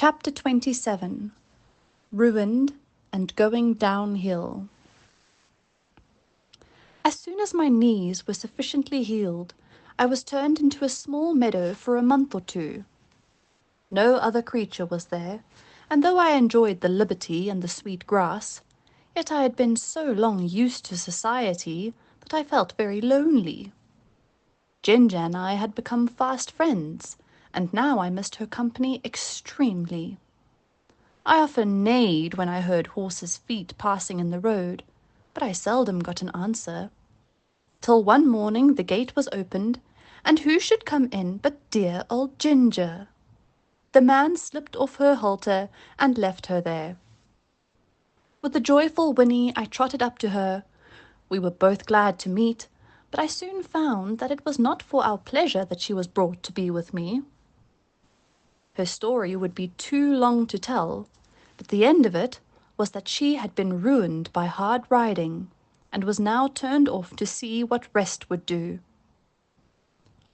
Chapter 27. Ruined and Going Downhill. As soon as my knees were sufficiently healed, I was turned into a small meadow for a month or two. No other creature was there, and though I enjoyed the liberty and the sweet grass, yet I had been so long used to society that I felt very lonely. Ginger and I had become fast friends, and now I missed her company extremely. I often neighed when I heard horses' feet passing in the road, but I seldom got an answer. Till one morning the gate was opened, and who should come in but dear old Ginger. The man slipped off her halter and left her there. With a joyful whinny I trotted up to her. We were both glad to meet, but I soon found that it was not for our pleasure that she was brought to be with me. Her story would be too long to tell, but the end of it was that she had been ruined by hard riding, and was now turned off to see what rest would do.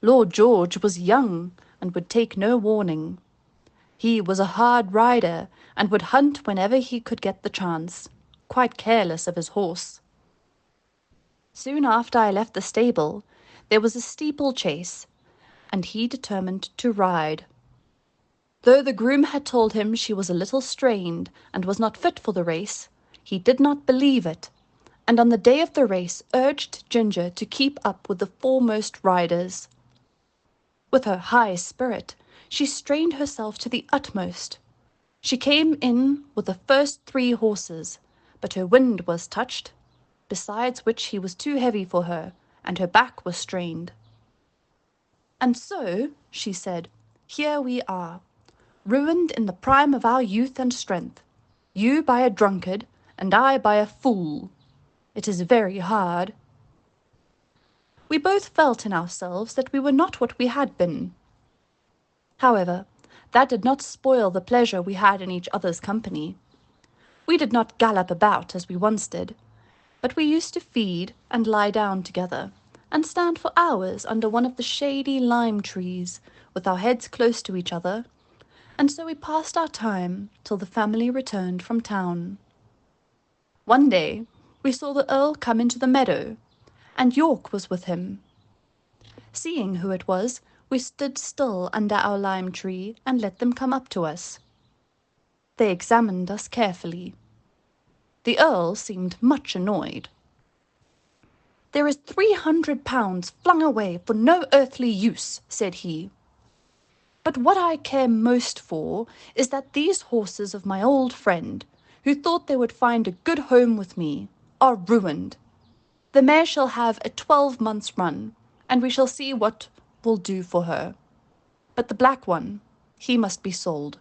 Lord George was young, and would take no warning. He was a hard rider, and would hunt whenever he could get the chance, quite careless of his horse. Soon after I left the stable, there was a steeplechase, and he determined to ride. Though the groom had told him she was a little strained and was not fit for the race, he did not believe it, and on the day of the race urged Ginger to keep up with the foremost riders. With her high spirit, she strained herself to the utmost. She came in with the first 3 horses, but her wind was touched, besides which he was too heavy for her, and her back was strained. "And so," she said, "here we are, ruined in the prime of our youth and strength, you by a drunkard, and I by a fool. It is very hard." We both felt in ourselves that we were not what we had been. However, that did not spoil the pleasure we had in each other's company. We did not gallop about as we once did, but we used to feed and lie down together, and stand for hours under one of the shady lime trees, with our heads close to each other, and so we passed our time till the family returned from town. One day we saw the Earl come into the meadow, and York was with him. Seeing who it was, we stood still under our lime tree and let them come up to us. They examined us carefully. The Earl seemed much annoyed. "There is £300 flung away for no earthly use," said he. "But what I care most for is that these horses of my old friend, who thought they would find a good home with me, are ruined. The mare shall have a 12 months' run, and we shall see what will do for her. But the black one, he must be sold.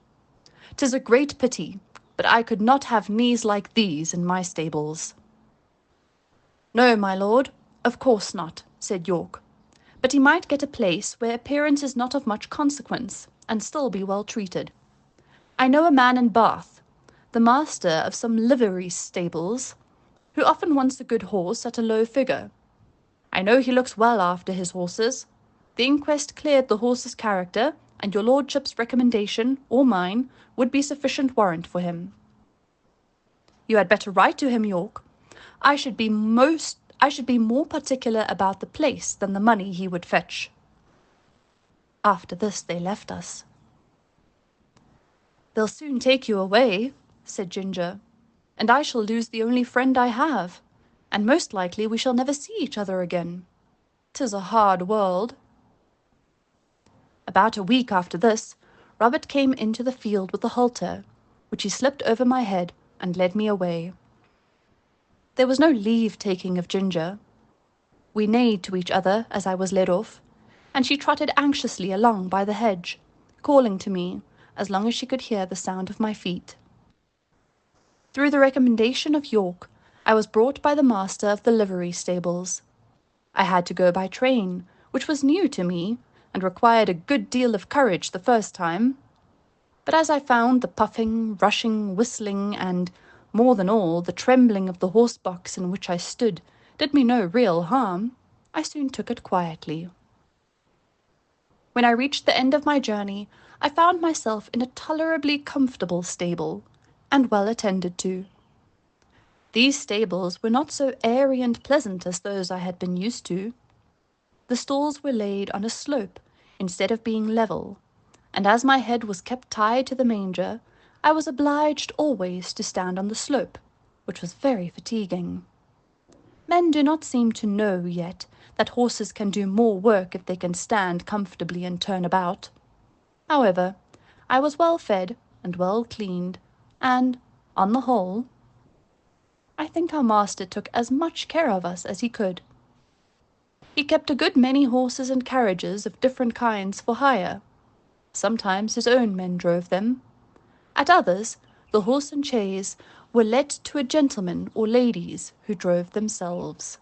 'Tis a great pity, but I could not have knees like these in my stables." "No, my lord, of course not," said York. "But he might get a place where appearance is not of much consequence, and still be well treated. I know a man in Bath, the master of some livery stables, who often wants a good horse at a low figure. I know he looks well after his horses. The inquest cleared the horse's character, and your lordship's recommendation, or mine, would be sufficient warrant for him." "You had better write to him, York. I should be more particular about the place than the money he would fetch." After this they left us. "They'll soon take you away," said Ginger, "and I shall lose the only friend I have, and most likely we shall never see each other again. 'Tis a hard world." About a week after this, Robert came into the field with a halter, which he slipped over my head and led me away. There was no leave-taking of Ginger. We neighed to each other as I was led off, and she trotted anxiously along by the hedge, calling to me as long as she could hear the sound of my feet. Through the recommendation of York, I was brought by the master of the livery stables. I had to go by train, which was new to me, and required a good deal of courage the first time. But as I found the puffing, rushing, whistling, and, more than all, the trembling of the horse-box in which I stood did me no real harm, I soon took it quietly. When I reached the end of my journey, I found myself in a tolerably comfortable stable, and well attended to. These stables were not so airy and pleasant as those I had been used to. The stalls were laid on a slope instead of being level, and as my head was kept tied to the manger, I was obliged always to stand on the slope, which was very fatiguing. Men do not seem to know yet that horses can do more work if they can stand comfortably and turn about. However, I was well fed and well cleaned, and, on the whole, I think our master took as much care of us as he could. He kept a good many horses and carriages of different kinds for hire. Sometimes his own men drove them. At others, the horse and chaise were let to a gentleman or ladies who drove themselves.